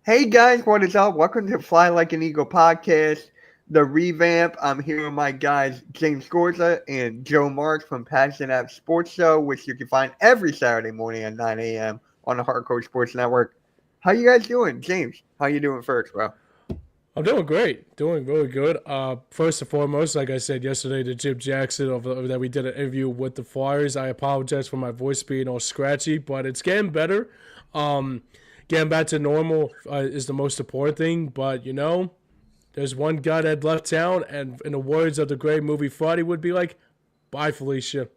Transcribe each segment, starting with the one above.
Hey guys, what is up? Welcome to Fly Like an Eagle podcast, the revamp. I'm here with my guys James Gorza and Joe Marks from Passion App Sports Show, which you can find every Saturday morning at 9 a.m. on the Hardcore Sports Network. How you guys doing, James? How you doing first, bro? I'm doing great, doing really good. First and foremost, like I said yesterday to Jim Jackson that we did an interview with the Flyers. I apologize for my voice being all scratchy, but it's getting better. Um, Getting back to normal is the most important thing. But there's one guy that left town, and in the words of the great movie Friday, would be like, "Bye, Felicia."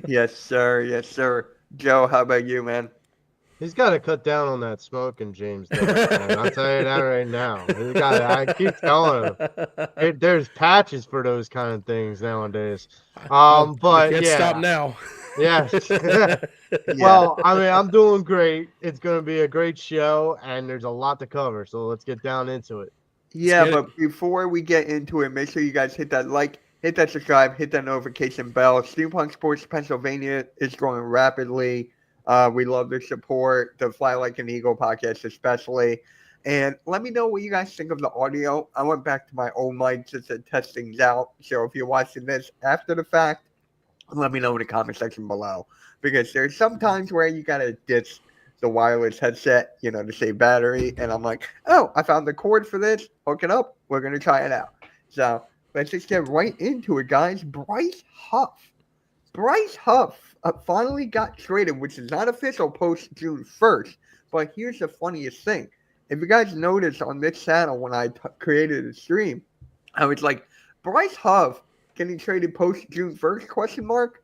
Yes, sir. Yes, sir. Joe, how about you, man? He's got to cut down on that smoking, James does, man. I'll tell you that right now. He's got. I keep telling him. There's patches for those kind of things nowadays. Well, you But can't stop yeah, now. yes. Yeah. Well, I mean, I'm doing great. It's going to be a great show, and there's a lot to cover. So let's get down into it. Let's Yeah, get it. but before we get into it, make sure you guys hit that like, hit that subscribe, hit that notification bell. Steampunk Sports Pennsylvania is growing rapidly. We love the support, the Fly Like an Eagle podcast especially. And let me know what you guys think of the audio. I went back to my old mic just to test things out. So if you're watching this after the fact, let me know in the comment section below. Because there's some times where you gotta ditch the wireless headset, to save battery. And I'm like, oh, I found the cord for this. Hook it up. We're gonna try it out. So let's just get right into it, guys. Bryce Huff finally got traded, which is not official post June 1st. But here's the funniest thing. If you guys noticed on this channel when I created a stream, I was like, Bryce Huff getting traded post June 1st, question mark?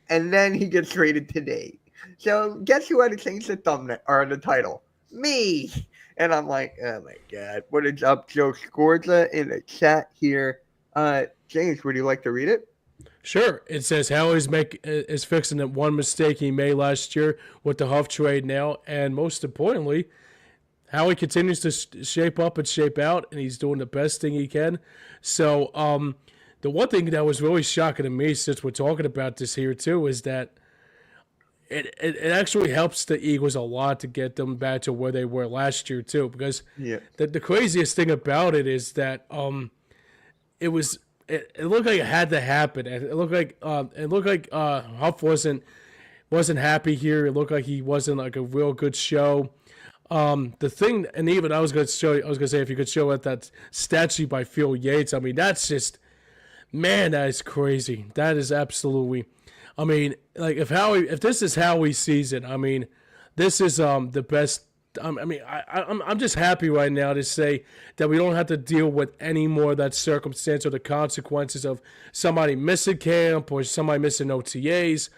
And then he gets traded today. So guess who had to change the thumbnail or the title? Me. And I'm like, oh my god. What is up, Joe Scorza in the chat here? James, would you like to read it? Sure. It says is fixing that one mistake he made last year with the Huff trade now, and most importantly, Howie continues to shape up and shape out, and he's doing the best thing he can. So, the one thing that was really shocking to me, since we're talking about this here too, is that it actually helps the Eagles a lot to get them back to where they were last year too. Because Yeah. the craziest thing about it is that it was it looked like it had to happen. And it looked like Huff wasn't happy here. It looked like he wasn't like a real good show. The thing, and even I was gonna say if you could show it that statue by Phil Yates. I mean, that's just man, that is crazy. That is absolutely. I mean, like if this is Howie's season, I mean, this is the best. I'm just happy right now to say that we don't have to deal with any more of that circumstance or the consequences of somebody missing camp or somebody missing OTAs.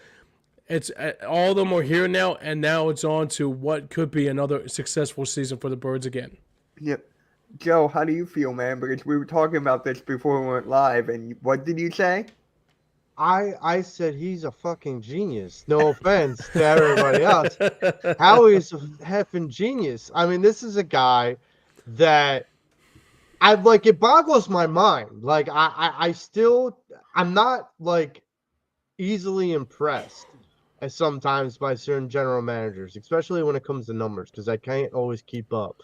It's all of them are here now, and now it's on to what could be another successful season for the Birds again. Yep. Joe, how do you feel, man? Because we were talking about this before we went live, and what did you say? I said he's a fucking genius. No offense to everybody else. Howie's a effing genius. I mean, this is a guy that I like. It boggles my mind. Like I still, I'm not like easily impressed as sometimes by certain general managers, especially when it comes to numbers, because I can't always keep up.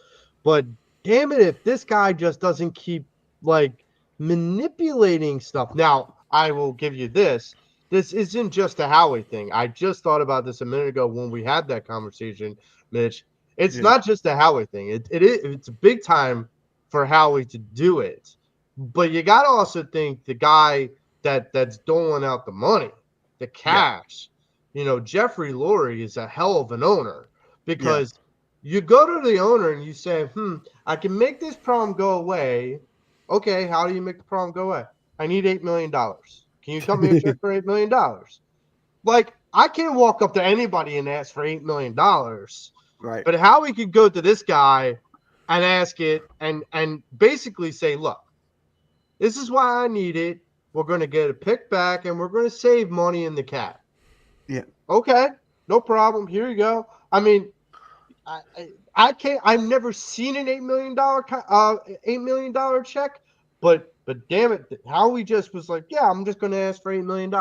But damn it, if this guy just doesn't keep like manipulating stuff. Now, I will give you this. This isn't just a Howie thing. I just thought about this a minute ago when we had that conversation, Mitch. It's Yeah. not just a Howie thing. It's a big time for Howie to do it. But you got to also think the guy that's doling out the money, the Yeah. cash. Jeffrey Lurie is a hell of an owner Yeah. because you go to the owner and you say, I can make this problem go away. Okay, how do you make the problem go away? I need $8 million. Can you cut me a check for $8 million? Like, I can't walk up to anybody and ask for $8 million. Right. But how we could go to this guy and ask it and basically say, look, this is why I need it. We're going to get a pick back and we're going to save money in the cap. Yeah. Okay, no problem. Here you go. I mean, I can't. I've never seen an $8 million check, but damn it, how we just was like, yeah, I'm just going to ask for $8 million.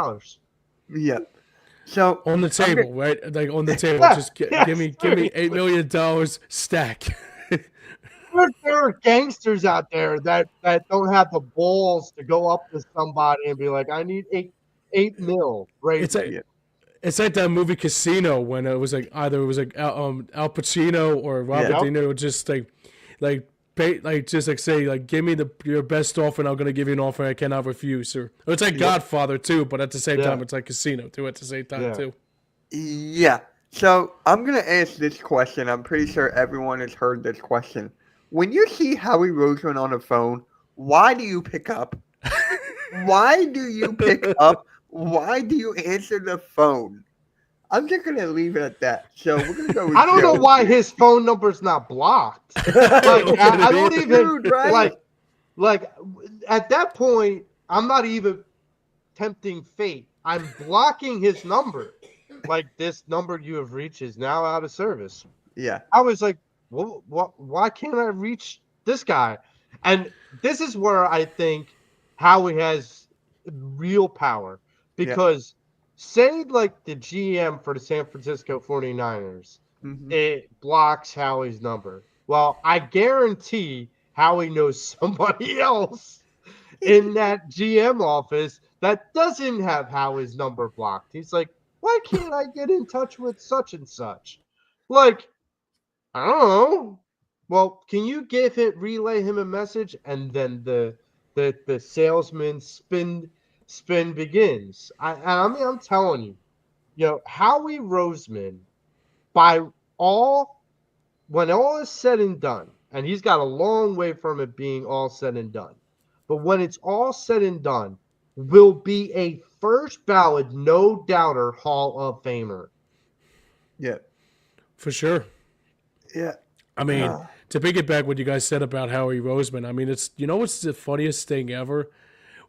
Yeah. So On the I'm table, right? Like on the table. Yeah, Just yes, give me $8 million stack. there are gangsters out there that don't have the balls to go up to somebody and be like, I need eight mil right It's now. like it's like that movie Casino when it was like either it was like Al Pacino or Robert Yeah. De Niro just like pay like just like say like give me your best offer and I'm gonna give you an offer I cannot refuse. Or it's like Godfather too, but at the same time it's like Casino too at the same time too. Yeah. So I'm gonna ask this question. I'm pretty sure everyone has heard this question. When you see Howie Roseman on the phone, why do you pick up? Why do you pick up? Why do you answer the phone? I'm just gonna leave it at that. So we're gonna go with I don't know Joe. why his phone number's not blocked. Like I don't even Dude, right? like at that point, I'm not even tempting fate. I'm blocking his number. Like, this number you have reached is now out of service. Yeah. I was like, well, why can't I reach this guy? And this is where I think Howie has real power. Because say like the GM for the San Francisco 49ers, Mhm. it blocks Howie's number. Well, I guarantee Howie knows somebody else in that GM office that doesn't have Howie's number blocked. He's like, why can't I get in touch with such and such? Like, I don't know. Well, can you relay him a message? And then the salesman spin begins. I mean, I'm telling you, Howie Roseman, by when all is said and done, and he's got a long way from it being all said and done, but when it's all said and done, will be a first ballot, no doubter Hall of Famer. Yeah. For sure. Yeah. I mean, to piggyback what you guys said about Howie Roseman, I mean, it's what's the funniest thing ever?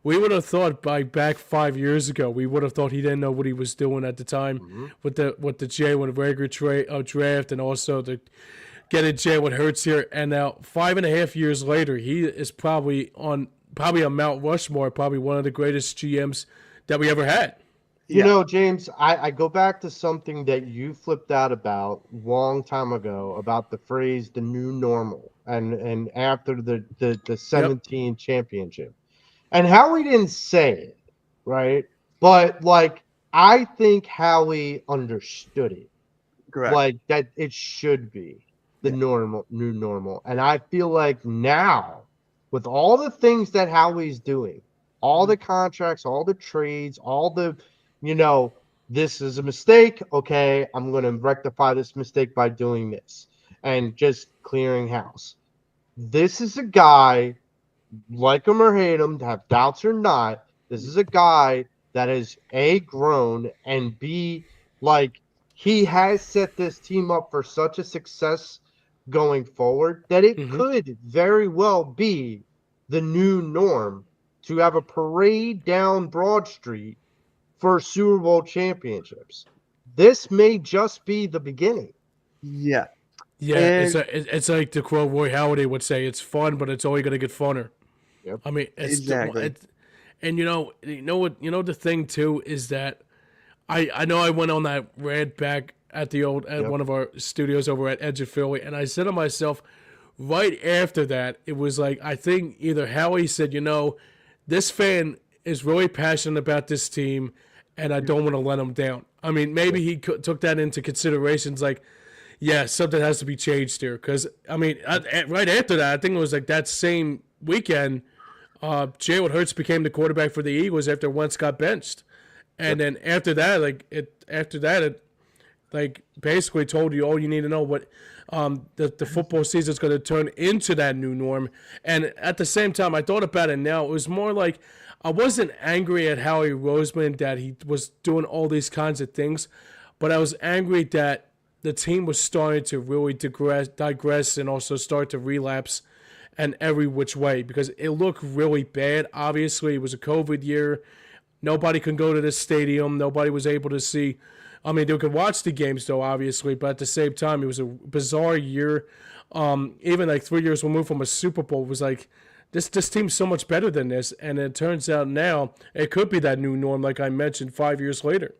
We would have thought back 5 years ago, we would have thought he didn't know what he was doing at the time with the Jalen Rager draft and also the getting Jalen Hurts here. And now 5.5 years later, he is probably on Mount Rushmore, probably one of the greatest GMs that we ever had. You know, James, I go back to something that you flipped out about a long time ago about the phrase "the new normal" and after the 17 championship, and Howie didn't say it, right? But like, I think Howie understood it, Correct. like that it should be the new normal, and I feel like now with all the things that Howie's doing, all the contracts, all the trades, all the this is a mistake. Okay, I'm going to rectify this mistake by doing this and just clearing house. This is a guy, like him or hate him, have doubts or not. This is a guy that is A, grown, and B, like, he has set this team up for such a success going forward that it could very well be the new norm to have a parade down Broad Street for Super Bowl championships. This may just be the beginning. Yeah. Yeah, it's like the quote Roy Halladay would say, it's fun, but it's only going to get funner. Yep. I mean, Exactly. And the thing too is that I know I went on that rant back at one of our studios over at Edge of Philly, and I said to myself, right after that, it was like, I think either Howie said, this fan is really passionate about this team, and I don't want to let him down. I mean, maybe he took that into considerations, like, yeah, something has to be changed here. Because, I mean, right after that, I think it was like that same weekend, Jalen Hurts became the quarterback for the Eagles after Wentz got benched. And then after that, it basically told you all you need to know what the football season is going to turn into that new norm. And at the same time, I thought about it now. It was more like I wasn't angry at Howie Roseman that he was doing all these kinds of things, but I was angry that the team was starting to really digress and also start to relapse in every which way because it looked really bad. Obviously, it was a COVID year. Nobody could go to the stadium. Nobody was able to see. I mean, they could watch the games, though, obviously, but at the same time, it was a bizarre year. Even like 3 years removed from a Super Bowl, it was like, this team's so much better than this. And it turns out now it could be that new norm, like I mentioned, 5 years later.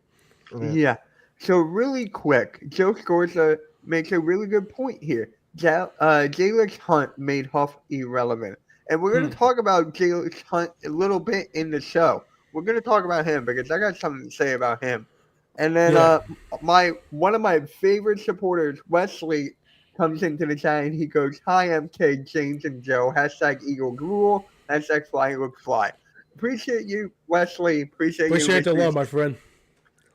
Yeah. Yeah. So really quick, Joe Scorza makes a really good point here. Jalix Hunt made Huff irrelevant. And we're going to talk about Jalix Hunt a little bit in the show. We're going to talk about him because I got something to say about him. And then Yeah. one of my favorite supporters, Wesley, comes into the chat and he goes, "Hi, MK, James, and Joe. Hashtag Eagle Rule. Hashtag Fly Eagle Fly." Appreciate you, Wesley. Appreciate you. Appreciate Make the sure you love, my friend.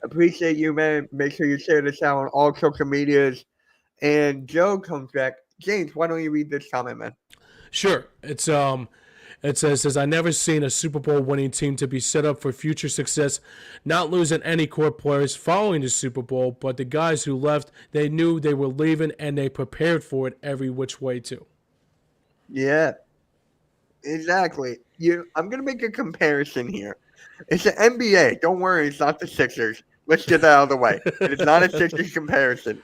Appreciate you, man. Make sure you share this out on all social medias. And Joe comes back. James, why don't you read this comment, man? Sure. It says I never seen a Super Bowl winning team to be set up for future success, not losing any core players following the Super Bowl, but the guys who left, they knew they were leaving and they prepared for it every which way too. Yeah, exactly. I'm gonna make a comparison here. It's the NBA. Don't worry, it's not the Sixers. Let's get that out of the way. It is not a Sixers comparison.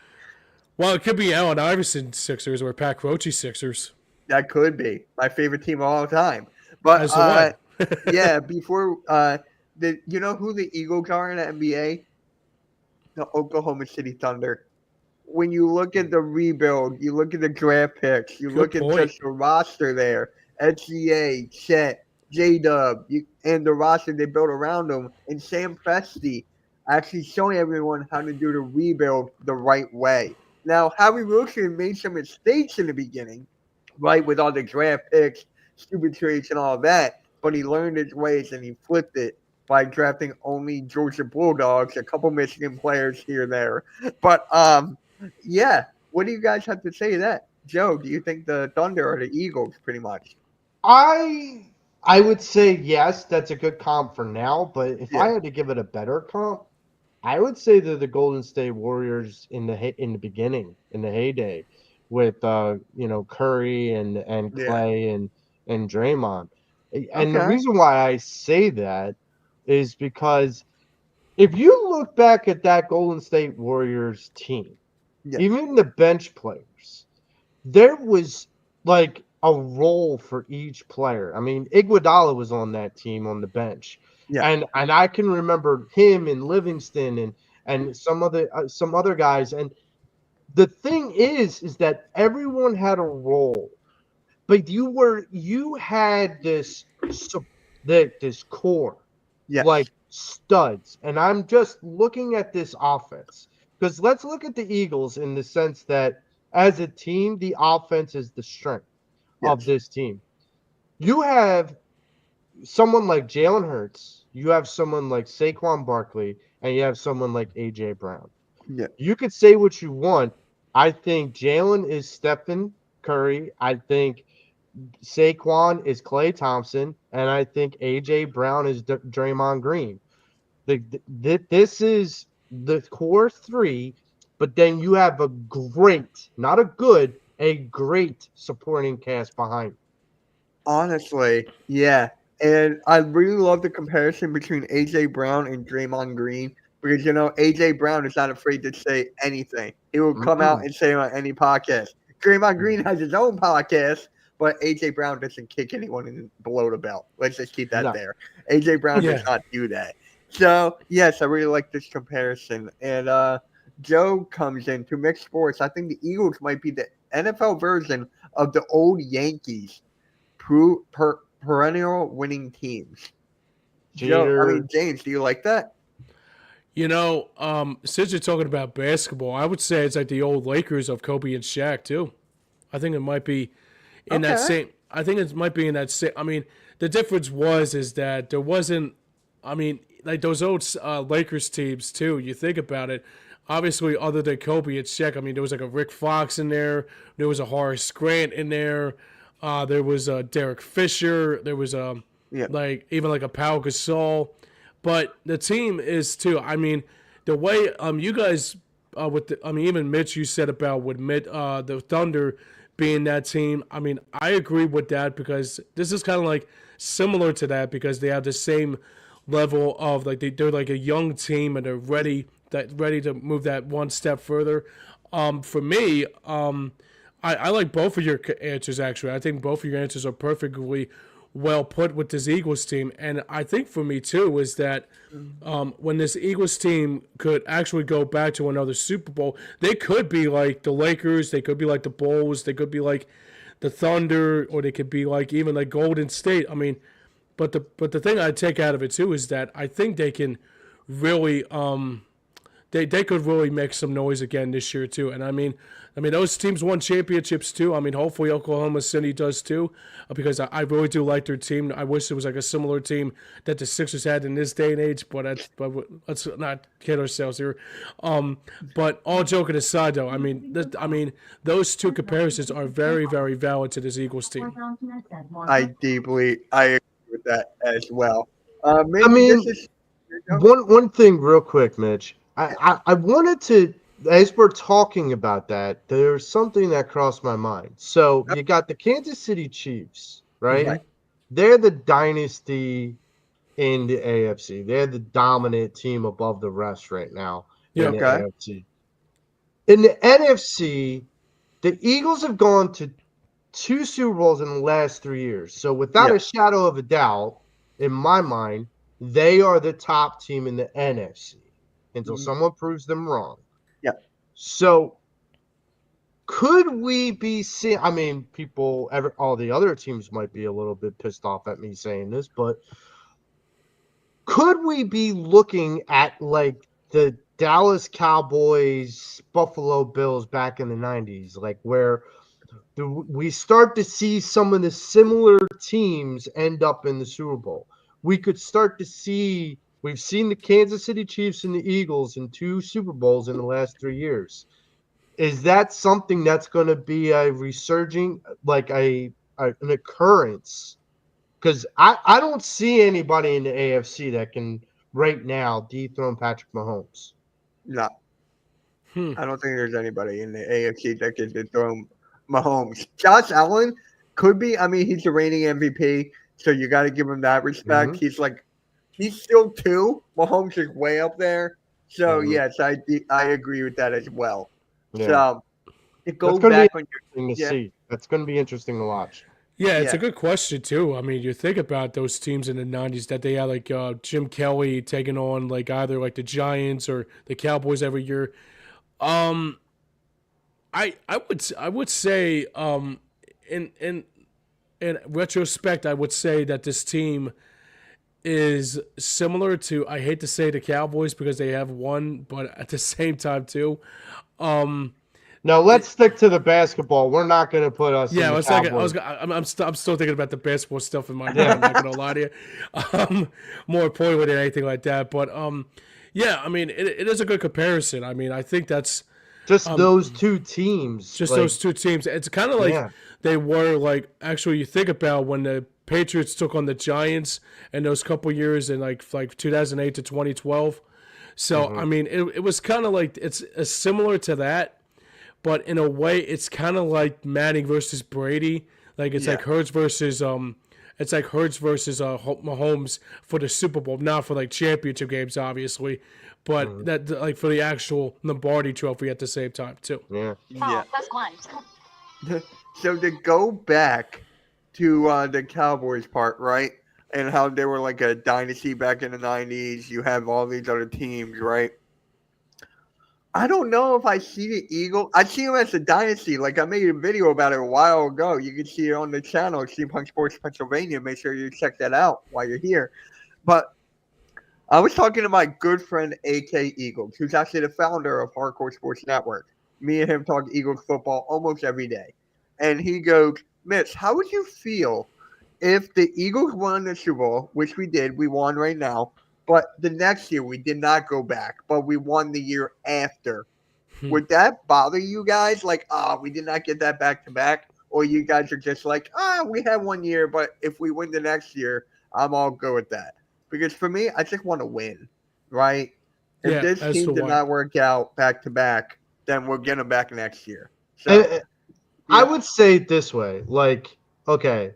Well, it could be Allen Iverson Sixers or Pat Roche Sixers. That could be my favorite team of all time. But As the one. yeah, before you know who the Eagles are in the NBA? The Oklahoma City Thunder. When you look at the rebuild, you look at the draft picks, you Good look at point. just the roster there, SGA, Chet, J-Dub, and the roster they built around them, and Sam Presti actually showing everyone how to do the rebuild the right way. Now, Howie Wilson made some mistakes in the beginning, right, with all the draft picks, stupid trades, and all that, but he learned his ways and he flipped it by drafting only Georgia Bulldogs, a couple Michigan players here and there. But yeah. What do you guys have to say to that? Joe, do you think the Thunder are the Eagles pretty much? I would say yes, that's a good comp for now, but if I Yeah. had to give it a better comp, I would say they're the Golden State Warriors in the beginning, in the heyday, with Curry and Yeah. Clay and Draymond. And the Okay. reason why I say that is because if you look back at that Golden State Warriors team, Yeah. even the bench players, there was like a role for each player. I mean, Iguodala was on that team on the bench, Yeah. and I can remember him and Livingston and some other guys. And the thing is that everyone had a role, but you had this core Yes. like studs. And I'm just looking at this offense because let's look at the Eagles in the sense that as a team, the offense is the strength of Yes. this team. You have someone like Jalen Hurts, you have someone like Saquon Barkley, and you have someone like AJ Brown. Yeah. You could say what you want. I think Jalen is Stephen Curry. I think Saquon is Clay Thompson, and I think AJ Brown is Draymond Green. This is the core three, but then you have a great, not a good, a great supporting cast behind. Honestly, yeah. And I really love the comparison between AJ Brown and Draymond Green because AJ Brown is not afraid to say anything. He will come out Mm-mm. and say it on any podcast. Draymond Green has his own podcast, but AJ Brown doesn't kick anyone below the belt. Let's just keep that No. there. AJ Brown does Yeah. not do that. So yes, I really like this comparison. And Joe comes in to mixed sports. I think the Eagles might be the NFL version of the old Yankees. Perennial winning teams. Jeter. James, do you like that? Since you're talking about basketball, I would say it's like the old Lakers of Kobe and Shaq too. I think it might be in that Okay. same. I think it might be in that same. I mean, the difference is that there wasn't. I mean, like those old Lakers teams too. You think about it. Obviously, other than Kobe and Shaq, I mean, there was like a Rick Fox in there. There was a Horace Grant in there. There was Derek Fisher. There was Yeah. like even like a Pau Gasol. But the team is too. I mean, the way you guys even Mitch, you said about with the Thunder being that team. I mean, I agree with that because this is kind of like similar to that because they have the same level of like they're like a young team and they're ready to move that one step further. For me, I like both of your answers actually. I think both of your answers are perfectly well put with this Eagles team. And I think for me too is that when this Eagles team could actually go back to another Super Bowl, they could be like the Lakers, they could be like the Bulls, they could be like the Thunder, or they could be like even like Golden State. I mean, but the thing I take out of it too is that I think they can really they could really make some noise again this year too. And I mean those teams won championships too. I mean hopefully Oklahoma City does too, because I really do like their team. I wish it was like a similar team that the Sixers had in this day and age, but let's not kid ourselves here. But all joking aside though, I mean those two comparisons are very very valid to this Eagles team. I agree with that as well. Maybe I mean, this is one thing real quick, Mitch. I wanted to, as we're talking about that, there's something that crossed my mind. So you got the Kansas City Chiefs, right? Right. They're the dynasty in the AFC. They're the dominant team above the rest right now in the Okay. AFC. In the NFC, the Eagles have gone to 2 Super Bowls in the last 3 years. So without Yeah. a shadow of a doubt, in my mind, they are the top team in the NFC until someone proves them wrong. Yeah. So could we be seeing, I mean, all the other teams might be a little bit pissed off at me saying this, but could we be looking at like the Dallas Cowboys, Buffalo Bills back in the 90s, like where we start to see some of the similar teams end up in the Super Bowl? We could start to see, we've seen the Kansas City Chiefs and the Eagles in 2 Super Bowls in the last 3 years. Is that something that's going to be a resurging, like an occurrence? Because I don't see anybody in the AFC that can right now dethrone Patrick Mahomes. No. I don't think there's anybody in the AFC that can dethrone Mahomes. Josh Allen could be. I mean, he's the reigning MVP, so you got to give him that respect. Mhm. He's still 2. Mahomes is way up there. So Mhm. yes, I agree with that as well. Yeah. So to That's go going to be back on interesting to your see. That's going to be interesting to watch. Yeah, it's yeah a good question too. I mean, you think about those teams in the '90s that they had like Jim Kelly taking on like either like the Giants or the Cowboys every year. Um, I would say in retrospect, I would say that this team is similar to, I hate to say the Cowboys because they have won, but at the same time too. Um, Now let's stick to the basketball. We're not going to put us in Yeah, I the was thinking. Cowboys. I'm still thinking about the basketball stuff in my mind. Yeah. I'm not gonna lie to you. More importantly than anything like that. But yeah, I mean, it is a good comparison. I mean, I think that's Just those 2 teams. just Like, those two teams. It's kind of like yeah. they were like actually. You think about when the Patriots took on the Giants in those couple years in like 2008 to 2012. So I mean, it was kind of like it's similar to that. But in a way, it's kind of like Manning versus Brady. Like it's Yeah. like Hurts versus Mahomes for the Super Bowl, not for like championship games, obviously, but that like for the actual Lombardi Trophy at the same time too. Yeah. yeah. So to go back to the Cowboys part, right? And how they were like a dynasty back in the 90s. You have all these other teams, right? I don't know if I see the Eagle. I see them as a dynasty. Like I made a video about it a while ago. You can see it on the channel, Steampunk Sports Pennsylvania. Make sure you check that out while you're here. But I was talking to my good friend AK Eagles, who's actually the founder of Hardcore Sports Network. Me and him talk Eagles football almost every day. And he goes, Mitch, how would you feel if the Eagles won the Super Bowl, which we did, we won right now, but the next year we did not go back, but we won the year after? Would that bother you guys? Like, we did not get that back to back? Or you guys are just like, we had 1 year, but if we win the next year, I'm all good with that. Because for me, I just want to win, right? If Yeah, this as to team did why. not work out back to back, then we'll get them back next year. So, I yeah. would say it this way. Like, okay,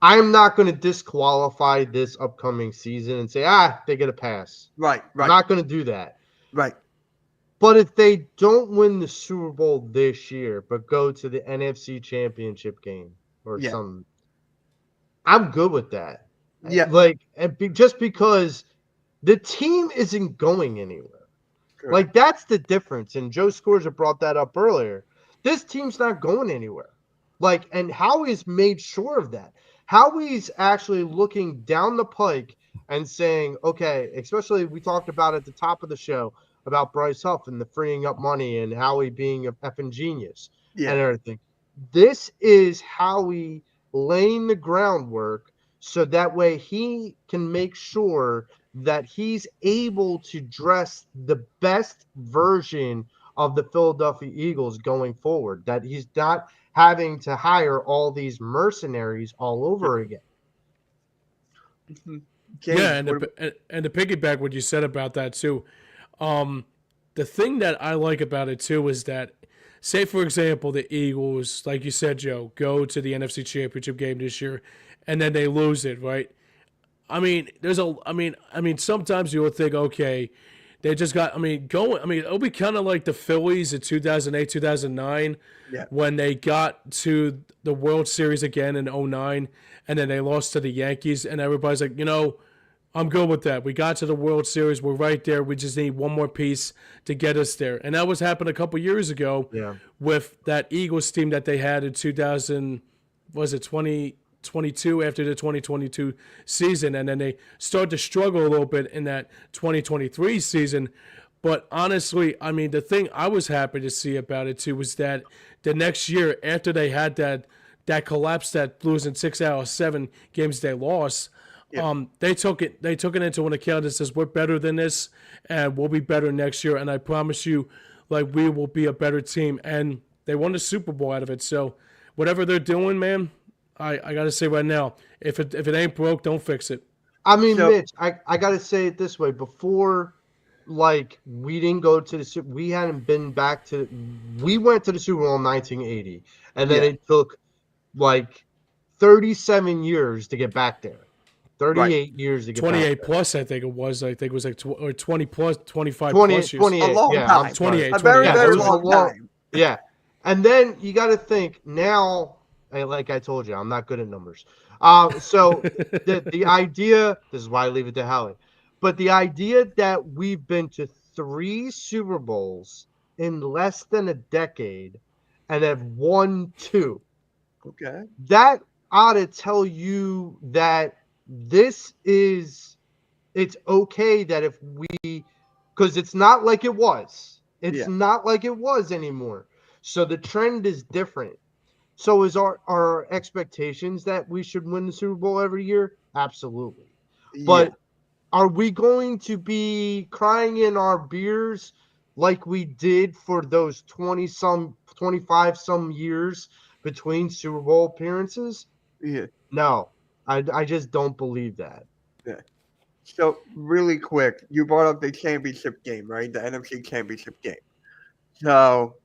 I'm not going to disqualify this upcoming season and say, they get a pass. Right. I'm not going to do that. Right. But if they don't win the Super Bowl this year, but go to the NFC Championship game or Yeah. something, I'm good with that. Yeah. Like, just because the team isn't going anywhere. Correct. Like, that's the difference. And Joe Scorza brought that up earlier. This team's not going anywhere. Like, and Howie's made sure of that. Howie's actually looking down the pike and saying, okay, especially we talked about at the top of the show about Bryce Huff and the freeing up money and Howie being a effing genius and Yeah. everything. This is Howie laying the groundwork so that way he can make sure that he's able to dress the best version of the Philadelphia Eagles going forward, that he's not having to hire all these mercenaries all over again. Mhm. Yeah, James, what about, and to piggyback what you said about that too, the thing that I like about it too is that, say for example, the Eagles, like you said, Joe, go to the NFC Championship game this year, and then they lose it, right? I mean, sometimes you'll think, okay, they just got. I mean, going. I mean, it'll be kind of like the Phillies in 2008, 2009, yeah. when they got to the World Series again in '09, and then they lost to the Yankees, and everybody's like, I'm good with that. We got to the World Series. We're right there. We just need one more piece to get us there. And that was happened a couple years ago Yeah. with that Eagles team that they had in 2000. Was it 2022 after the 2022 season, and then they start to struggle a little bit in that 2023 season. But honestly, I mean, the thing I was happy to see about it too was that the next year after they had that collapse, that losing 6 out of 7 games they lost, Yeah. they took it into an account that says we're better than this and we'll be better next year, and I promise you, like, we will be a better team. And they won the Super Bowl out of it. So whatever they're doing, man, I gotta say right now, if it ain't broke, don't fix it. I mean, So Mitch, I got to say it this way. Before, like, we didn't go to the we hadn't been back to, we went to the Super Bowl in 1980, and then Yeah. it took like 37 years to get back there. right. 38 years to get back 28 there. plus, I think it was. I think it was like or 20 plus, 25 20, plus years. 28. A long Yeah, time. I'm sorry. 28, A very, 28. Yeah, very it was a long long, time. yeah. And then you got to think now, like I told you, I'm not good at numbers. So the idea, this is why I leave it to Howie, but the idea that we've been to 3 Super Bowls in less than a decade and have won 2, Okay. that ought to tell you that this is, it's okay that if we, because it's not like it was. It's Yeah. not like it was anymore. So the trend is different. So is our expectations that we should win the Super Bowl every year? Absolutely. Yeah. But are we going to be crying in our beers like we did for those 25 some years between Super Bowl appearances? Yeah. No. I just don't believe that. Yeah. So really quick, you brought up the championship game, right? The NFC championship game. So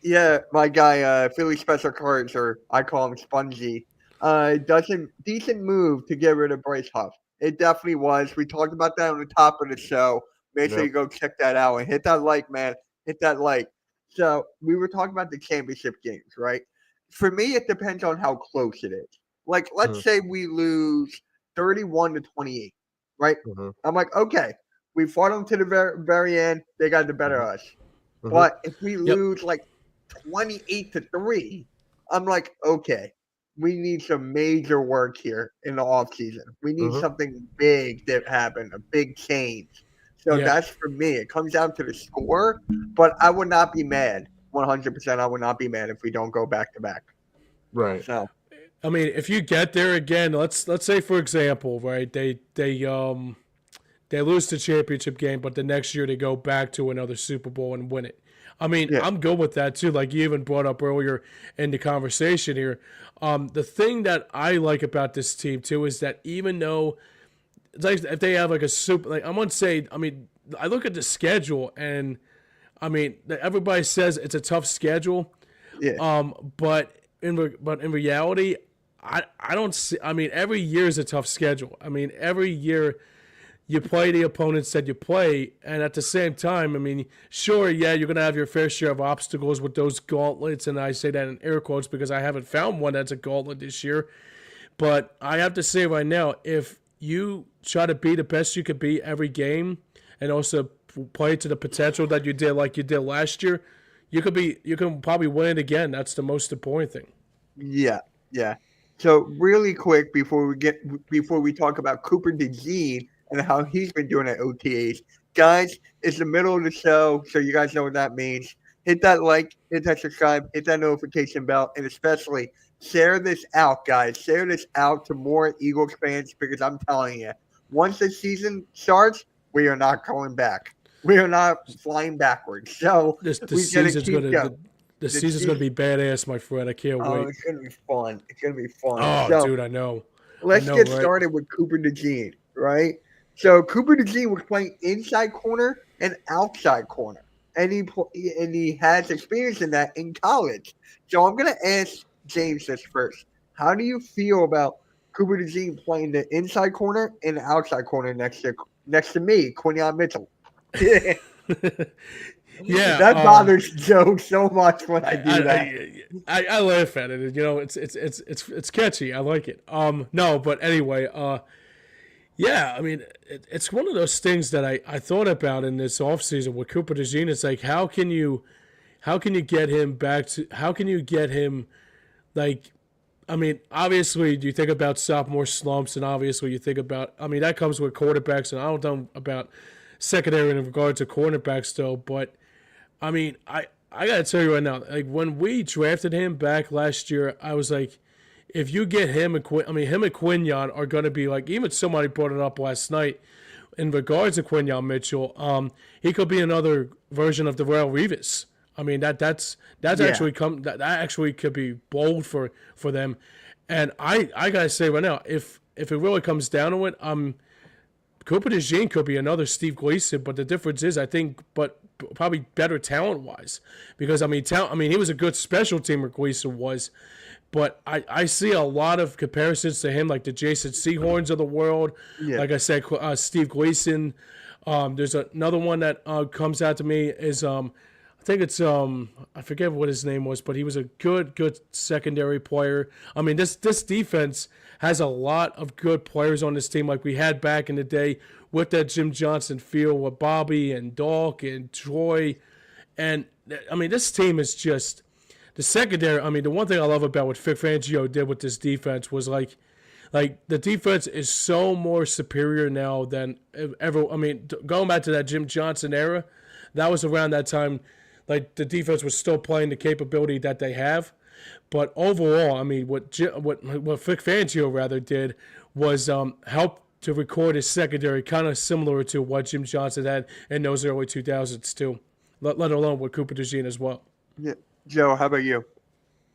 yeah, my guy, Philly Special Cards, or I call him Spongy, doesn't decent move to get rid of Bryce Huff. It definitely was. We talked about that on the top of the show. Make sure Yep. you go check that out and hit that like, man. Hit that like. So we were talking about the championship games, right? For me, it depends on how close it is. Like, let's Mhm. say we lose 31 to 28, right? Mhm. I'm like, okay, we fought them to the very end. They got the better of us. Mhm. But if we Yep. lose like 28 to 3, I'm like, okay, we need some major work here in the offseason. We need Mhm. something big to happen, a big change. So Yeah. that's for me. It comes down to the score, but I would not be mad. 100%, I would not be mad if we don't go back to back. Right. So, I mean, if you get there again, let's say for example, right? They lose the championship game, but the next year they go back to another Super Bowl and win it. I mean, yeah, I'm good with that too. Like you even brought up earlier in the conversation here, the thing that I like about this team too is that even though it's like if they have like a super, like I wouldn't say, I mean, I look at the schedule and I mean, everybody says it's a tough schedule, yeah, but in reality, I don't see. I mean, every year is a tough schedule. I mean, every year you play the opponents that you play, and at the same time, I mean, sure, yeah, you're gonna have your fair share of obstacles with those gauntlets, and I say that in air quotes because I haven't found one that's a gauntlet this year. But I have to say right now, if you try to be the best you could be every game, and also play to the potential that you did, like you did last year, you can probably win it again. That's the most important thing. Yeah, yeah. So really quick before we talk about Cooper DeJean and how he's been doing at OTAs, guys, it's the middle of the show, so you guys know what that means. Hit that like, hit that subscribe, hit that notification bell, and especially share this out, guys. Share this out to more Eagles fans because I'm telling you, once the season starts, we are not going back. We are not flying backwards. So This the we got to season's keep gonna going. the season's gonna be badass, my friend. I can't Oh, wait. it's gonna be fun. It's gonna be fun. Oh, So dude, I know. I let's know, get right? started with Cooper DeJean, right? So Cooper DeJean was playing inside corner and outside corner, and he has experience in that in college. So I'm gonna ask James this first. How do you feel about Cooper DeJean playing the inside corner and the outside corner next to me, Quinion Mitchell? Yeah, That bothers Joe so much when I do that. I laugh at it. You know, it's catchy. I like it. No, but anyway, yeah. I mean, it's one of those things that I thought about in this offseason with Cooper DeJean. It's like how can you get him back to how can you get him like. I mean, obviously, you think about sophomore slumps, and obviously, you think about. I mean, that comes with quarterbacks, and I don't know about secondary in regard to cornerbacks, though. But I mean, I gotta tell you right now, like when we drafted him back last year, I was like, if you get him and him and Quinion are gonna be like, even somebody brought it up last night in regards to Quinion Mitchell. He could be another version of Darrelle Revis. I mean that's Yeah. that actually could be bold for them. And I gotta say right now, if it really comes down to it, Cooper DeJean could be another Steve Gleason, but the difference is, I think, but probably better talent wise, because I mean, he was a good special teamer. Gleason was, but I see a lot of comparisons to him, like the Jason Sehorns of the world. Yeah. Like I said, Steve Gleason. There's another one that comes out to me is I think it's I forget what his name was, but he was a good secondary player. I mean, this defense has a lot of good players on this team, like we had back in the day with that Jim Johnson field with Bobby and Dalk and Troy, and I mean, this team is just the secondary. I mean, the one thing I love about what Vic Fangio did with this defense was like the defense is so more superior now than ever. I mean, going back to that Jim Johnson era, that was around that time. Like the defense was still playing the capability that they have, but overall, I mean, what Vic Fangio rather did was help to record his secondary, kind of similar to what Jim Johnson had in those early 2000s too. Let alone with Cooper DeJean as well. Yeah. Joe, how about you?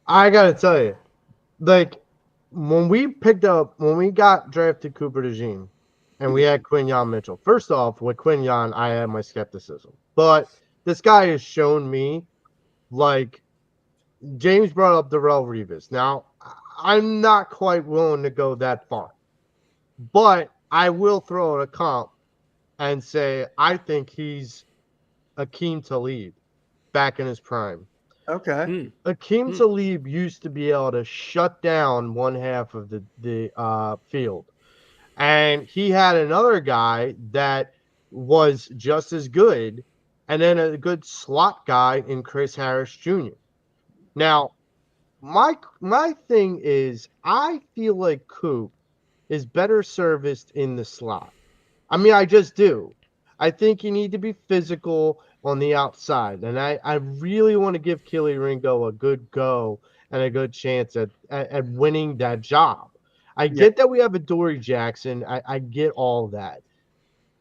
I gotta tell you, like when we got drafted Cooper DeJean, and we had Quinion Mitchell. First off, with Quinion, I had my skepticism, but this guy has shown me, like James brought up Darrelle Revis. Now, I'm not quite willing to go that far, but I will throw out a comp and say I think he's Akeem Talib back in his prime. Okay. Akeem Talib used to be able to shut down one half of the field. And he had another guy that was just as good, and then a good slot guy in Chris Harris Jr. Now, my thing is, I feel like Coop is better serviced in the slot. I mean, I just do. I think you need to be physical on the outside, and I really want to give Kelly Ringo a good go and a good chance at winning that job. I get that we have a Dory Jackson. I get all that.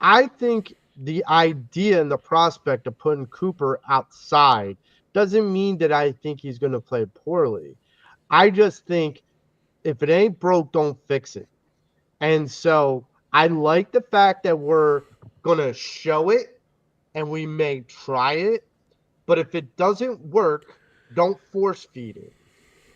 I think the idea and the prospect of putting Cooper outside doesn't mean that I think he's going to play poorly. I just think if it ain't broke, don't fix it. And so I like the fact that we're going to show it and we may try it. But if it doesn't work, don't force feed it.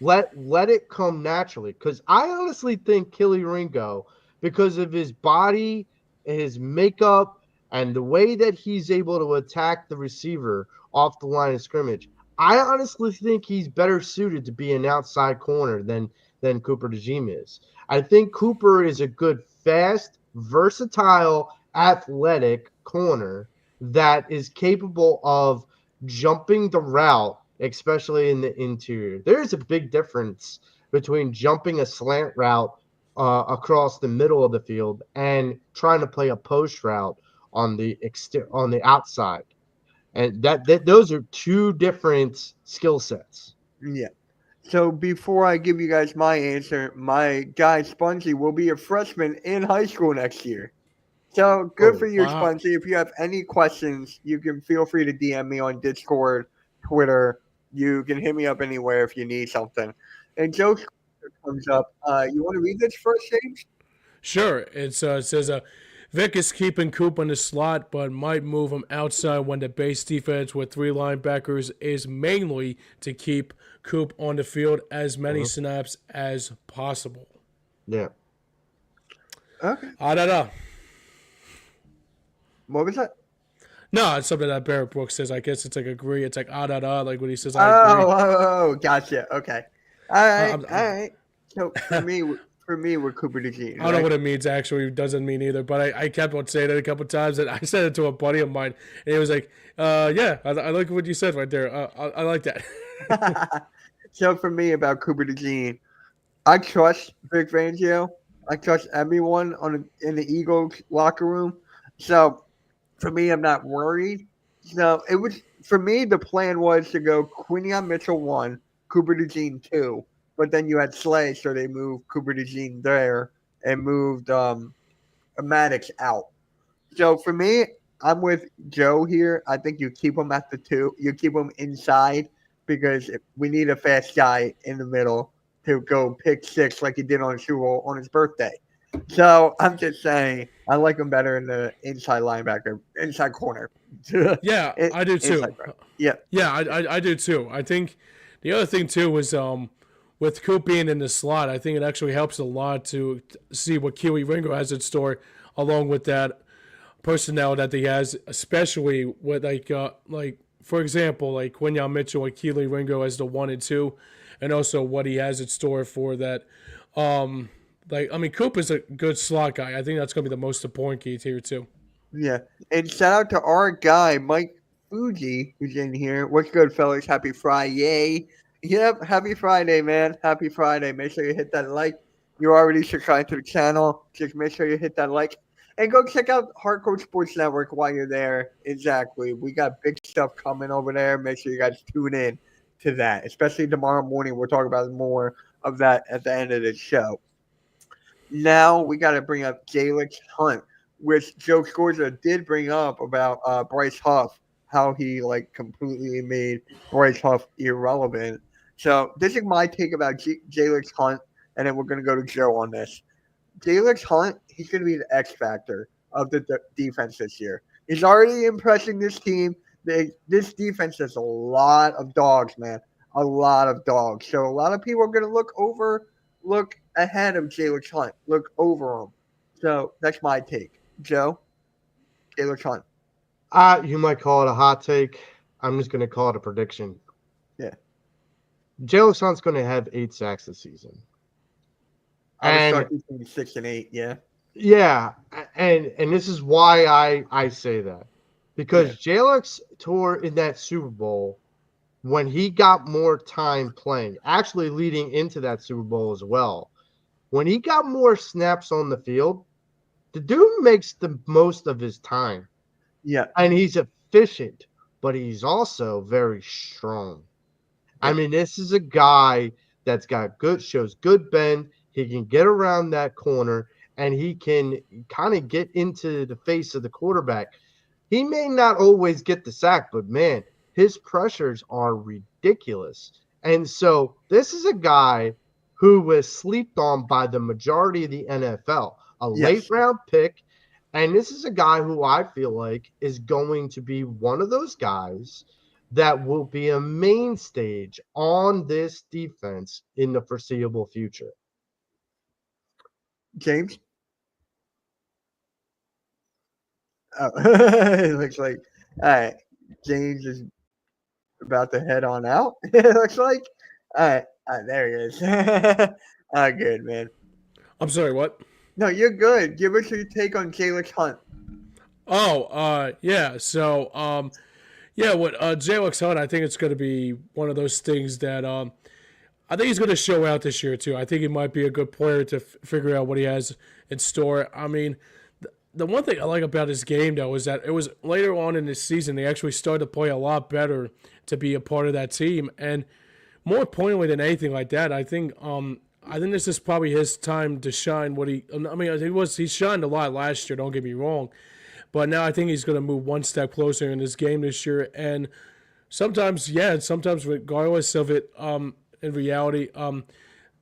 Let it come naturally. Because I honestly think Kelly Ringo, because of his body, his makeup, and the way that he's able to attack the receiver off the line of scrimmage, I honestly think he's better suited to be an outside corner than than Cooper DeJean is. I think Cooper is a good, fast, versatile, athletic corner that is capable of jumping the route, especially in the interior. There is a big difference between jumping a slant route across the middle of the field and trying to play a post route on the on the outside, and that those are two different skill sets. Yeah. So before I give you guys my answer, my guy Spongy will be a freshman in high school next year. So good for Oh, you, Wow. Spongy. If you have any questions, you can feel free to DM me on Discord, Twitter. You can hit me up anywhere if you need something. And Joe comes up. You want to read this first, James? Sure. It says Vic is keeping Coop in the slot, but might move him outside when the base defense with 3 linebackers is mainly to keep Coop on the field as many mhm. snaps as possible. Yeah. Okay. I don't know. What was that? No, it's something that Barrett Brooks says. I guess it's like agree. It's like like when he says I agree. Oh, gotcha. Okay. All right. I'm, All I'm, right. So for me, with Cooper DeJean, I don't know right? what it means actually. It doesn't mean either. But I kept on saying it a couple times, and I said it to a buddy of mine, and he was like, yeah, I like what you said right there. I like that. So for me, about Cooper DeJean, I trust Vic Fangio. I trust everyone in the Eagles locker room. So for me, I'm not worried. So it was for me. The plan was to go Quinion Mitchell 1, Cooper DeJean 2, but then you had Slay, so they moved Cooper DeJean there and moved Maddox out. So for me, I'm with Joe here. I think you keep him at the 2. You keep him inside because we need a fast guy in the middle to go pick 6 like he did on Super Bowl on his birthday. So I'm just saying I like him better in the inside linebacker, inside corner. Yeah, I do Inside too. corner. Yeah. Yeah, I do too. I think the other thing too is with Coop being in the slot, I think it actually helps a lot to see what Kiwi Ringo has in store, along with that personnel that he has, especially with like for example, like Quinion Mitchell and Keely Ringo as the 1 and 2, and also what he has in store for that. Like I mean, Coop is a good slot guy. I think that's going to be the most important key here too. Yeah. And shout out to our guy, Mike Fuji, who's in here. What's good, fellas? Happy Friday. Yep, happy Friday, man. Happy Friday. Make sure you hit that like. You're already subscribed to the channel. Just make sure you hit that like. And go check out Hardcore Sports Network while you're there. Exactly. We got big stuff coming over there. Make sure you guys tune in to that. Especially tomorrow morning. We'll talk about more of that at the end of the show. Now we got to bring up Jalix Hunt, which Joe Scorza did bring up about Bryce Huff, how he like completely made Bryce Huff irrelevant. So this is my take about Jalix Hunt, and then we're gonna go to Joe on this. Jalix Hunt, he's gonna be the X factor of the defense this year. He's already impressing this team. This defense has a lot of dogs, man, a lot of dogs. So a lot of people are gonna look ahead of Jalen Hunt, look over him. So that's my take. Joe, Jalen Hunt. You might call it a hot take. I'm just going to call it a prediction. Yeah. Jalen Hunt's going to have 8 sacks this season. I would And start between 6 and 8. Yeah. yeah, and this is why I say that. Because Jalen's tour in that Super Bowl, when he got more time playing, actually leading into that Super Bowl as well, when he got more snaps on the field, the dude makes the most of his time. Yeah. And he's efficient, but he's also very strong. I Yeah. mean, this is a guy that's shows good bend. He can get around that corner and he can kind of get into the face of the quarterback. He may not always get the sack, but man, his pressures are ridiculous. And so this is a guy who was slept on by the majority of the NFL, a late Yes. round pick. And this is a guy who I feel like is going to be one of those guys that will be a main stage on this defense in the foreseeable future. James. Oh, it looks like all right. James is about to head on out. It looks like. All right. There he is. Good, man. I'm sorry, what? No, you're good. Give us your take on Jalen Hunt. Oh, yeah. So, yeah, what Jalen Hunt, I think it's going to be one of those things that I think he's going to show out this year too. I think he might be a good player to figure out what he has in store. I mean, the one thing I like about his game though is that it was later on in this season they actually started to play a lot better to be a part of that team, and more pointedly than anything like that, I think this is probably his time to shine. He shined a lot last year. Don't get me wrong, but now I think he's going to move one step closer in his game this year. And sometimes regardless of it, in reality,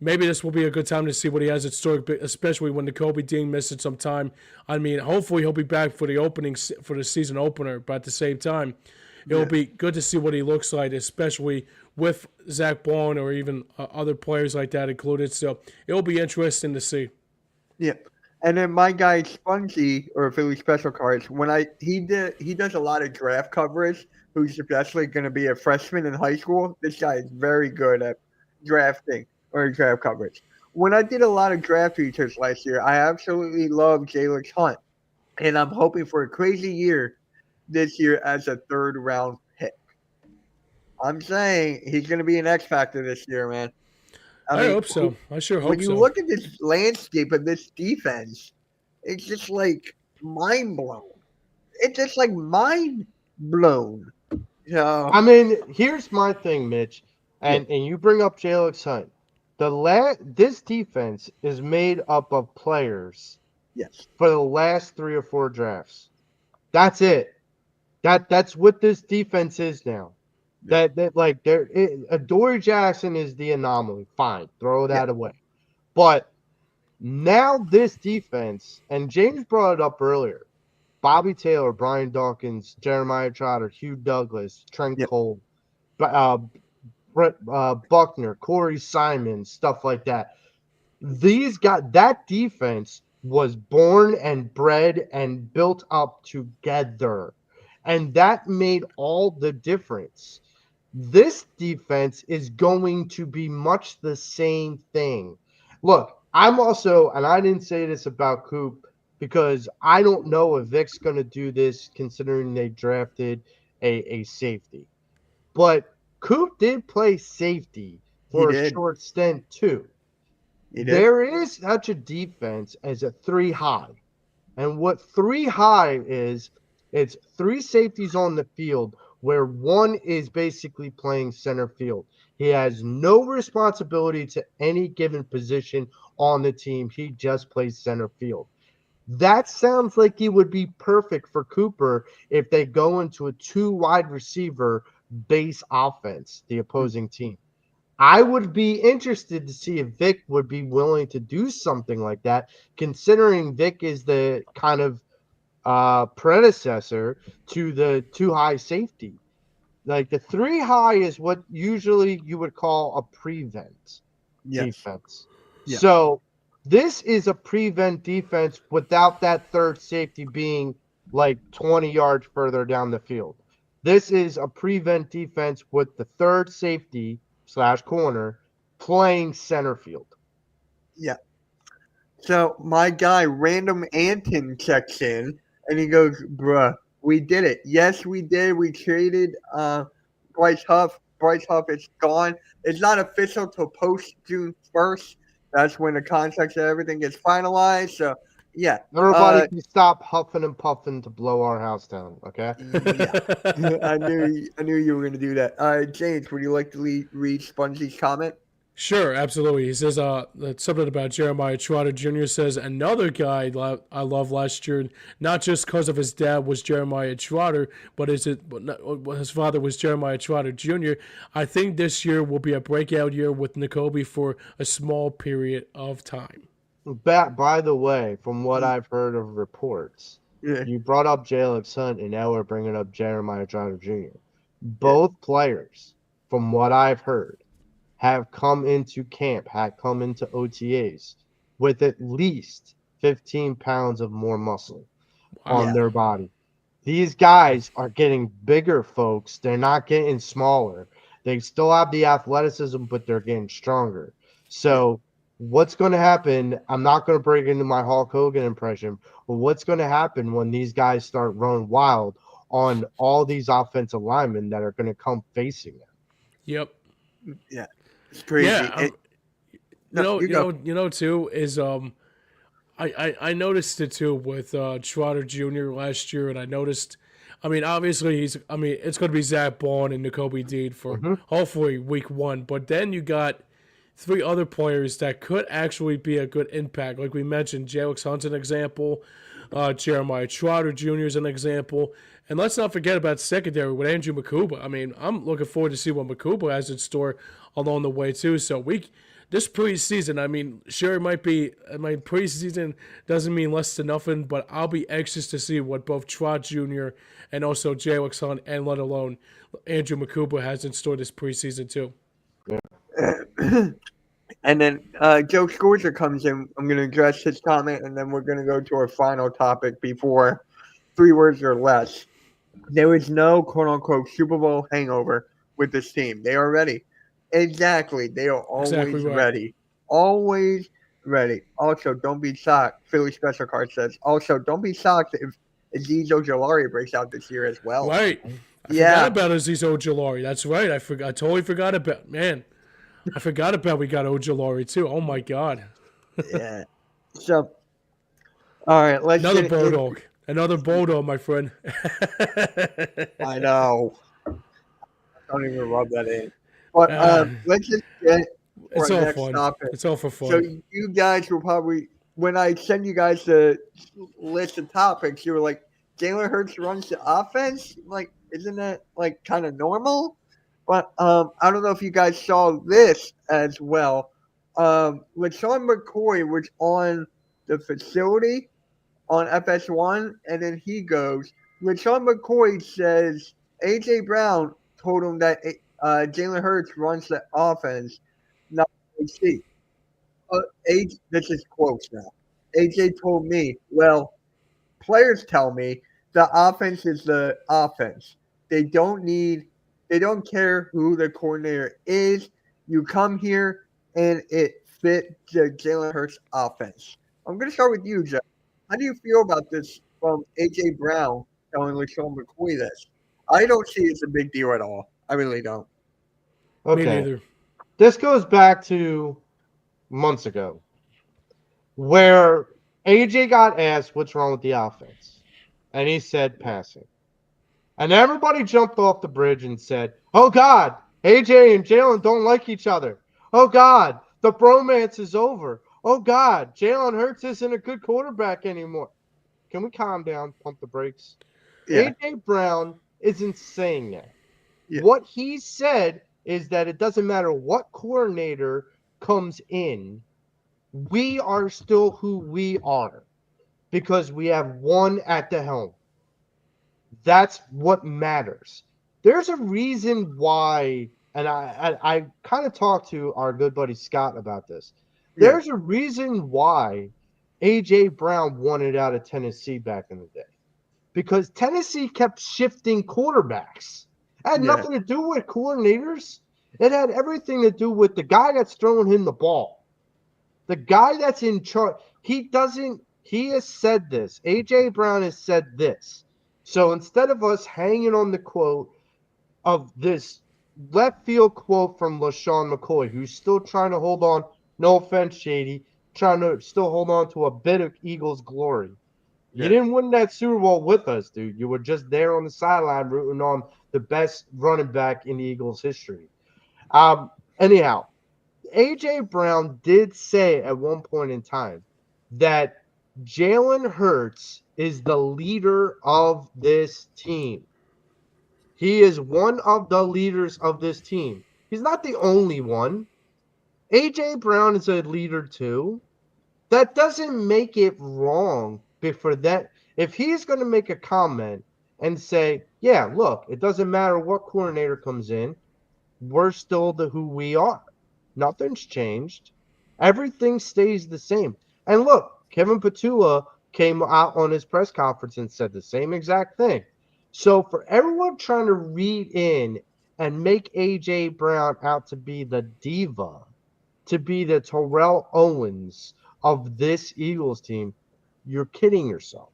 maybe this will be a good time to see what he has in store, especially when Kobe Dean misses some time. I mean, hopefully he'll be back for the season opener, but at the same time, it'll be good to see what he looks like, especially with Zach Bond or even other players like that included. So it'll be interesting to see. Yeah. And then my guy Spongy or Philly Special Cards, he does a lot of draft coverage. Who's especially going to be a freshman in high school. This guy is very good at drafting or draft coverage. When I did a lot of draft research last year, I absolutely love Jalen Hunt, and I'm hoping for a crazy year this year as a third round pick. I'm saying he's going to be an X factor this year, man. I hope so. I sure hope so. When you look at this landscape of this defense, it's just like mind blown. It's just like mind blown. So, I mean, here's my thing, Mitch, and you bring up Jalen Hunt. This defense is made up of players. Yes. For the last 3 or 4 drafts. That's it. That's what this defense is now. Dory Jackson is the anomaly. Fine, throw that away. But now this defense, and James brought it up earlier, Bobby Taylor, Brian Dawkins, Jeremiah Trotter, Hugh Douglas, Trent Cole, Brett Buckner, Corey Simon, stuff like that. That defense was born and bred and built up together. And that made all the difference. This defense is going to be much the same thing. Look, I'm also, and I didn't say this about Coop because I don't know if Vic's going to do this considering they drafted a safety. But Coop did play safety for a short stint too. There is such a defense as a 3 high. And what 3 high is, it's 3 safeties on the field where one is basically playing center field. He has no responsibility to any given position on the team. He just plays center field. That sounds like it would be perfect for Cooper if they go into a 2 wide receiver base offense, the opposing team. I would be interested to see if Vic would be willing to do something like that, considering Vic is the kind of predecessor to the 2 high safety. Like the 3 high is what usually you would call a prevent defense. Yeah. So this is a prevent defense without that third safety being like 20 yards further down the field. This is a prevent defense with the third safety / corner playing center field. Yeah. So my guy, Random Anton, checks in and he goes, bruh, we did it. Yes, we did. We traded Bryce Huff. Bryce Huff is gone. It's not official till post June 1st. That's when the contracts and everything gets finalized. So, yeah. Everybody can stop huffing and puffing to blow our house down, okay? Yeah. I knew you were going to do that. James, would you like to read Spongy's comment? Sure, absolutely. He says something about Jeremiah Trotter Jr. says another guy I love last year, not just because of his dad was Jeremiah Trotter, but his father was Jeremiah Trotter Jr. I think this year will be a breakout year with Nakobe for a small period of time. By the way, from what I've heard of reports, you brought up Jalen Hunt, and now we're bringing up Jeremiah Trotter Jr. Both players, from what I've heard, have come into camp, have come into OTAs with at least 15 pounds of more muscle on their body. These guys are getting bigger, folks. They're not getting smaller. They still have the athleticism, but they're getting stronger. So what's going to happen? I'm not going to break into my Hulk Hogan impression, but what's going to happen when these guys start running wild on all these offensive linemen that are going to come facing them? Yep. Yeah, it's crazy. Yeah. No, you go. Too is I noticed it too with Trotter Jr. last year, and I noticed. I mean, obviously it's going to be Zach Bond and N'Kobe Dean for hopefully week 1, but then you got 3 other players that could actually be a good impact. Like we mentioned, Jalix Hunt's an example, Jeremiah Trotter Jr. is an example, and let's not forget about secondary with Andrew Makuba. I mean, I'm looking forward to see what Makuba has in store along the way too. So this preseason, I mean, sure it might be. My preseason doesn't mean less than nothing, but I'll be anxious to see what both Trot Jr. and also Jalix Hunt and let alone Andrew Makuba has in store this preseason too. And then Joe Scorza comes in. I'm going to address his comment, and then we're going to go to our final topic before 3 words or less. There is no quote-unquote Super Bowl hangover with this team. They are ready. Exactly. They are always ready. Always ready. Also, don't be shocked. Philly Special Card says, also, don't be shocked if Aziz Ojulari breaks out this year as well. Right. I forgot about Aziz Ojulari. That's right. I totally forgot about, man. I forgot about we got Ojulari too. Oh my God. Yeah. So, all right, let's Another Bulldog, my friend. I know. Don't even rub that in. But let's just get it's our all next fun. topic. It's all for fun. So you guys will probably, when I send you guys the list of topics, you were like, Jalen Hurts runs the offense? Like, isn't that like kind of normal? But I don't know if you guys saw this as well. LaShawn McCoy was on the facility on FS1, and then he goes, LaShawn McCoy says A.J. Brown told him that Jalen Hurts runs the offense, not AC. This is quotes now. A.J. told me, well, players tell me the offense is the offense. They don't care who the coordinator is. You come here and it fit the Jalen Hurts offense. I'm going to start with you, Jeff. How do you feel about this from A.J. Brown telling LaShawn McCoy this? I don't see it as a big deal at all. I really don't. Okay. Me neither. This goes back to months ago where AJ got asked what's wrong with the offense. And he said passing. And everybody jumped off the bridge and said, oh, God, AJ and Jalen don't like each other. Oh, God, the bromance is over. Oh, God, Jalen Hurts isn't a good quarterback anymore. Can we calm down, pump the brakes? Yeah. AJ Brown isn't saying that. Yeah. What he said is that it doesn't matter what coordinator comes in, we are still who we are because we have one at the helm. That's what matters. There's a reason why, and I kind of talked to our good buddy Scott about this. There's a reason why A.J. Brown wanted out of Tennessee back in the day. Because Tennessee kept shifting quarterbacks. It had nothing to do with coordinators. It had everything to do with the guy that's throwing him the ball. The guy that's in charge. He has said this. A.J. Brown has said this. So instead of us hanging on the quote of this left field quote from LaShawn McCoy, who's still trying to hold on, no offense, Shady, trying to still hold on to a bit of Eagles glory. You didn't win that Super Bowl with us, dude. You were just there on the sideline rooting on the best running back in the Eagles' history. Anyhow, A.J. Brown did say at one point in time that Jalen Hurts is the leader of this team. He is one of the leaders of this team. He's not the only one. A.J. Brown is a leader too. That doesn't make it wrong for that. If he's going to make a comment and say, yeah, look, it doesn't matter what coordinator comes in, we're still who we are. Nothing's changed. Everything stays the same. And look, Kevin Petula came out on his press conference and said the same exact thing. So for everyone trying to read in and make A.J. Brown out to be the diva, to be the Terrell Owens of this Eagles team, you're kidding yourself.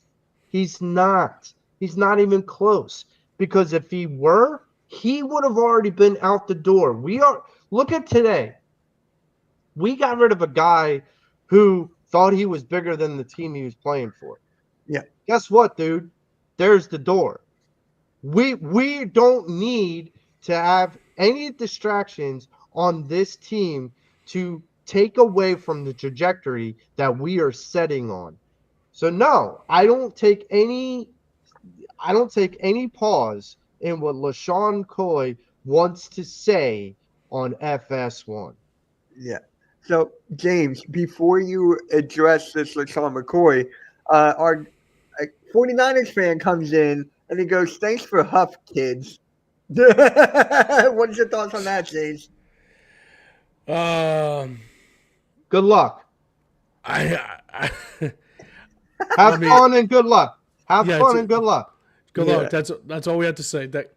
He's not. He's not even close. Because if he were, he would have already been out the door. Look at today. We got rid of a guy who thought he was bigger than the team he was playing for. Yeah. Guess what, dude? There's the door. We don't need to have any distractions on this team to take away from the trajectory that we are setting on. So no, I don't take any pause in what LaShawn Coy wants to say on FS1. Yeah. So, James, before you address this LaShawn McCoy, our 49ers fan comes in and he goes, "Thanks for Huff, kids." What's your thoughts on that, James? Good luck. I Have fun and good luck. Have Yeah, fun and good luck. Good Yeah. luck. That's all we have to say. That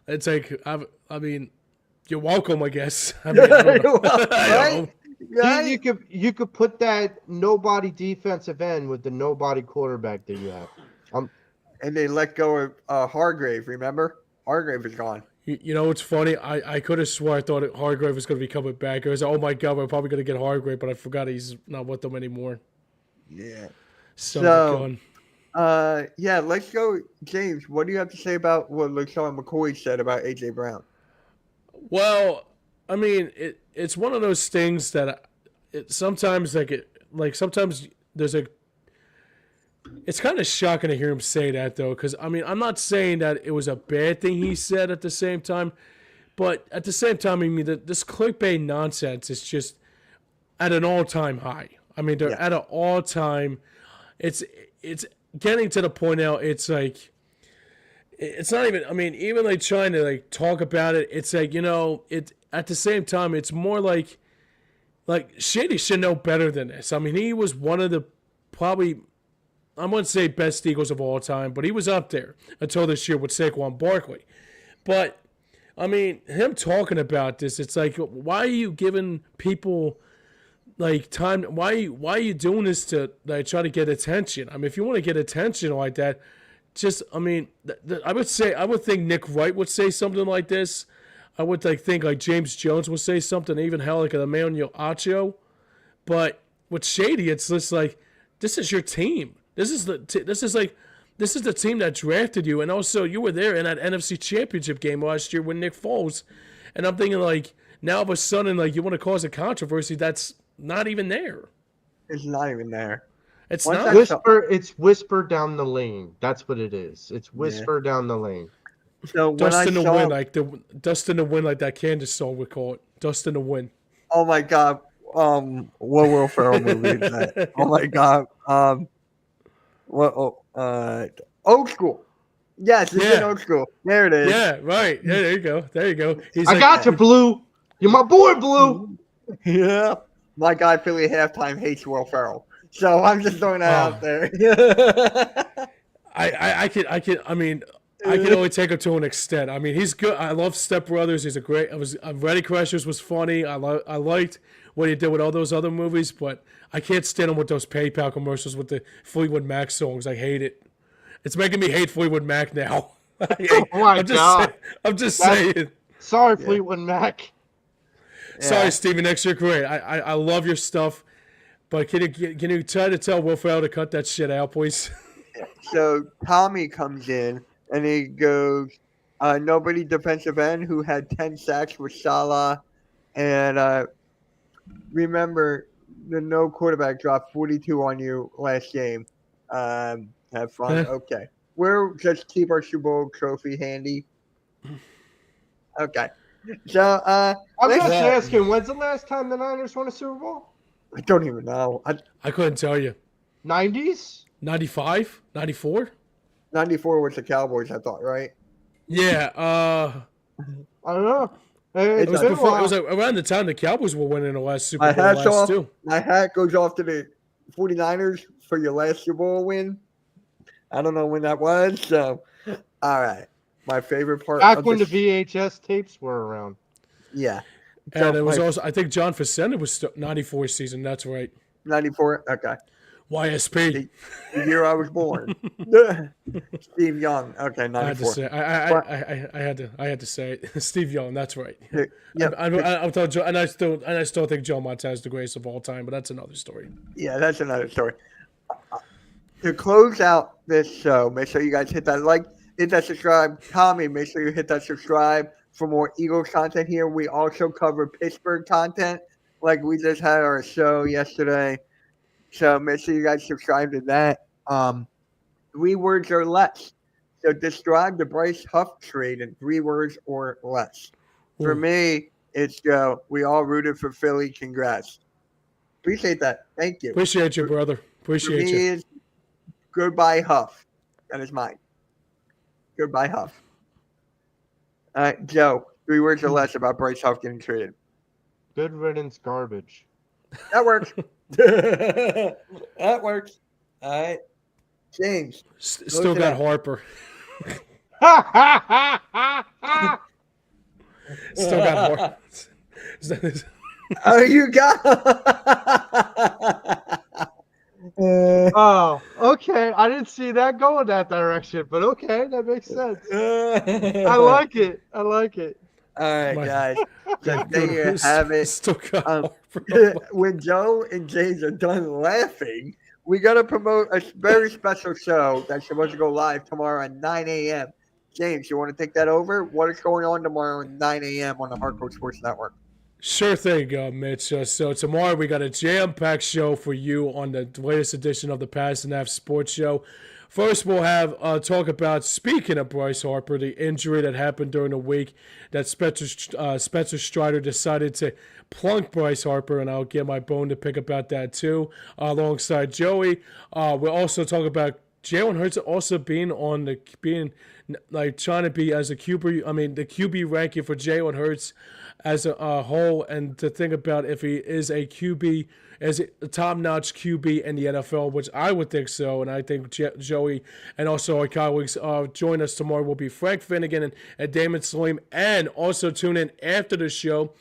it's like I mean, you're welcome, I guess. I mean, I don't know. I don't know. Right? You could put that nobody defensive end with the nobody quarterback that you have. And they let go of Hargrave, remember? Hargrave is gone. You know what's funny? I could have swore I thought Hargrave was going to be coming back. I was like, oh my god, we're probably going to get Hargrave, but I forgot he's not with them anymore. Yeah. So, yeah, let's go. James, what do you have to say about what LaShawn McCoy said about A.J. Brown? well, I mean, it's one of those things that sometimes sometimes there's a. It's kind of shocking to hear him say that though, because I mean, I'm not saying that it was a bad thing he said at the same time, but at the same time, I mean, this clickbait nonsense is just at an all-time high. I mean, they're at an all-time. It's getting to the point now. It's like it's not even. I mean, even like trying to like talk about it. It's like it at the same time. It's more like Shady should know better than this. I mean, he was one of the probably. I wouldn't say best Eagles of all time, but he was up there until this year with Saquon Barkley. But, I mean, him talking about this, it's like, why are you giving people, like, time? Why are you doing this to, like, try to get attention? I mean, if you want to get attention like that, just, I mean, I would think Nick Wright would say something like this. I would think like James Jones would say something, even hell, like an Emmanuel Acho. But with Shady, it's just like, this is your team. This is the team that drafted you, and also you were there in that NFC Championship game last year with Nick Foles, and I'm thinking like now all of a sudden like you want to cause a controversy that's not even there. It's not even there. It's Once not. It's whisper down the lane. That's what it is. It's whisper down the lane. So when Dust I in the saw, wind, like dust in the wind, like that Candace song we call it. Dust in the wind. oh my god, what Will Ferrell movie is that? Oh my god, Old School. Yes, it's in Old School. There it is. Yeah, right. Yeah, there you go. There you go. He's I got you, Blue. You're my boy, Blue. Yeah. My guy Philly halftime hates Will Ferrell. So I'm just throwing that out there. I can only take him to an extent. I mean, he's good. I love Step Brothers. He's a great. Ready Crashers was funny. I liked what he did with all those other movies, but I can't stand him with those PayPal commercials with the Fleetwood Mac songs. I hate it. It's making me hate Fleetwood Mac now. Oh my god! I'm just saying. Sorry, Fleetwood Mac. Sorry, Steven. Next year, great. I love your stuff, but can you try to tell Will Ferrell to cut that shit out, please? So Tommy comes in and he goes, nobody defensive end who had 10 sacks was Salah. And remember, the no quarterback dropped 42 on you last game. Have fun. Okay. We'll just keep our Super Bowl trophy handy. Okay. So I'm just asking, when's the last time the Niners won a Super Bowl? I don't even know. I couldn't tell you. 90s? 95? 94? 94 was the Cowboys, I thought, right? Yeah. I don't know. It was around the time the Cowboys were winning the last Super Bowl too. My hat goes off to the 49ers for your last Super Bowl win. I don't know when that was. So, all right. My favorite part Back of when the the VHS tapes were around. yeah. And it was my also, I think John Facenda was 94 season. That's right. 94. Okay. YSP. The year I was born. Steve Young. Okay, I had to 94. say, But I had to say it. Steve Young. That's right. yeah, I'm telling Joe, and I still think Joe Montana is the greatest of all time, but that's another story. yeah, that's another story. To close out this show, make sure you guys hit that like, hit that subscribe. Tommy, make sure you hit that subscribe for more Eagles content here. We also cover Pittsburgh content, like we just had our show yesterday. So make sure you guys subscribe to that. 3 words or less. So describe the Bryce Huff trade in 3 words or less. For Ooh. me, it's go. We all rooted for Philly. Congrats. Appreciate that. Thank you. Appreciate you, brother. For Appreciate me, you. is goodbye Huff. That is mine. Goodbye Huff. All right, Joe. 3 words or less about Bryce Huff getting traded. Good riddance garbage. That works. That works. All right. James. Still to got that. Harper. Ha Still got Harper. Oh, you got. Oh, okay. I didn't see that going that direction, but okay, that makes sense. I like it. I like it. All right, My- guys. So Good. there you have it. Still got Um, Harper. When Joe and James are done laughing, we got to promote a very special show that's supposed to go live tomorrow at 9 a.m. James, you want to take that over? What is going on tomorrow at 9 a.m. on the Hardcore Sports Network? Sure thing, Mitch. So tomorrow we got a jam-packed show for you on the latest edition of the Pass and Half Sports Show. First, we'll have talk about, speaking of Bryce Harper, the injury that happened during the week that Spencer Strider decided to plunk Bryce Harper, and I'll get my bone to pick about that too, alongside Joey. We'll also talk about Jalen Hurts also trying to be as a QB. I mean, the QB ranking for Jalen Hurts as a whole, and to think about if he is a QB, as a top-notch QB in the NFL, which I would think so, and I think Joey and also our colleagues join us tomorrow will be Frank Finnegan and Damon Salim, and also tune in after the show.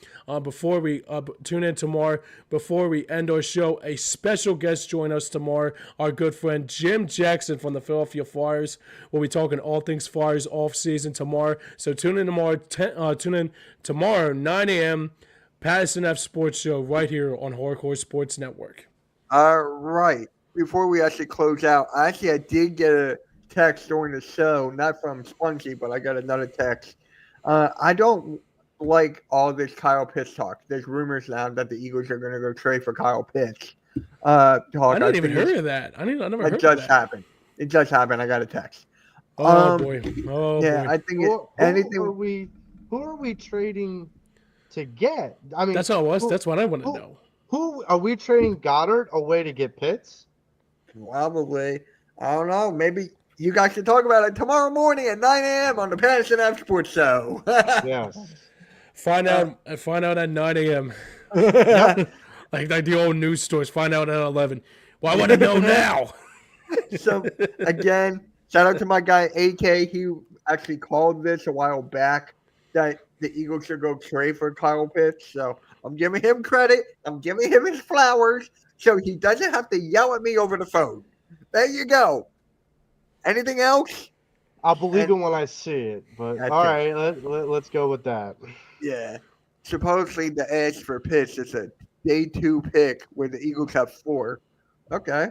Before we tune in tomorrow, before we end our show, a special guest join us tomorrow, our good friend Jim Jackson from the Philadelphia Flyers. We'll be talking all things Flyers off-season tomorrow. So tune in tomorrow, 9 a.m., Patterson F Sports Show right here on Hardcore Sports Network. All right. Before we actually close out, I did get a text during the show, not from Spongy, but I got another text. I don't like all this Kyle Pitts talk. There's rumors now that the Eagles are going to go trade for Kyle Pitts. I didn't even hear of that. I never heard of that. It just happened. It just happened. I got a text. Oh boy. Yeah, boy. I think Who are we trading to get? I mean, That's all it was. That's what I want to know. Who are we trading Goddard away to get Pitts? Probably. I don't know. Maybe you guys can talk about it tomorrow morning at 9 a.m. on the Patterson F Sports Show. Yes. Find out at 9 a.m. like the old news stores. Find out at 11. Well, I want to know now. So, again, shout out to my guy, AK. He actually called this a while back that the Eagles should go trade for Kyle Pitts. So, I'm giving him credit. I'm giving him his flowers so he doesn't have to yell at me over the phone. There you go. Anything else? I'll believe it when I see it. But That's all it. right, let's go with that. Yeah. Supposedly the edge for Pitts is a day 2 pick where the Eagles have 4. Okay.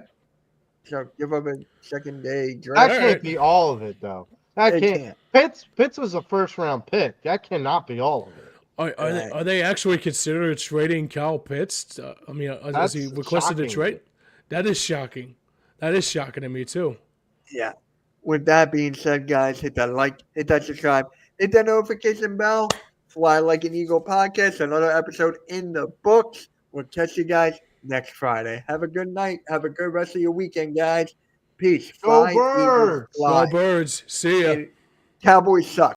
So give up a second day draft. That can't be all of it, though. That It can't. Pitts was a first-round pick. That cannot be all of it. Are they actually considering trading Kyle Pitts? Has he That's requested a shocking. trade? That is shocking. That is shocking to me too. Yeah. With that being said, guys, hit that like, hit that subscribe, hit that notification bell. Fly Like an Eagle podcast, another episode in the books. We'll catch you guys next Friday. Have a good night. Have a good rest of your weekend, guys. Peace. Go Fly, Eagles, Birds! fly. Go Birds. See ya. And Cowboys suck.